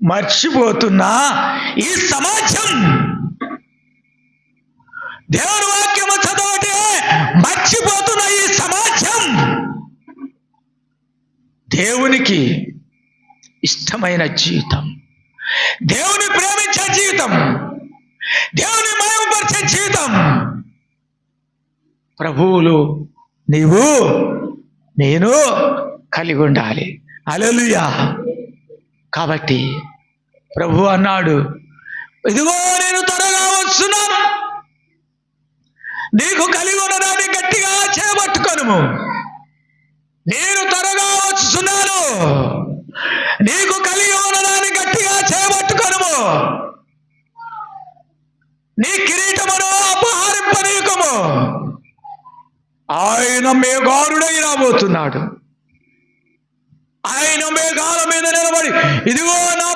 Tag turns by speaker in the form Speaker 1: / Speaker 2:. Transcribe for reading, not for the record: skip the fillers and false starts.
Speaker 1: మర్చిపోతున్నా ఈ సమాజం. దేవుని వాక్యము చదవటే మర్చిపోతున్న ఈ సమాజం దేవునికి ఇష్టమైన జీవితం, దేవుని ప్రేమించే జీవితం, దేవుని మహిమపరిచే జీవితం ప్రభువులు నీవు నేను కలిగి ఉండాలి. హల్లెలూయా. కాబట్టి ప్రభు అన్నాడు, ఇదిగో నేను త్వరగా వస్తున్నాను, నీకు కలిగి ఉన్నదాన్ని గట్టిగా చేపట్టుకొనుము. నేను త్వరగా వస్తున్నాను, నీకు కలిగి ఉన్నదాన్ని గట్టిగా చేపట్టుకొనుము. నీ కిరీటమును అపహరింపనీయకము. ఆయన మేఘారుడై రాబోతున్నాడు. ఆయన మేఘాల మీద నిలబడి, ఇదిగో నా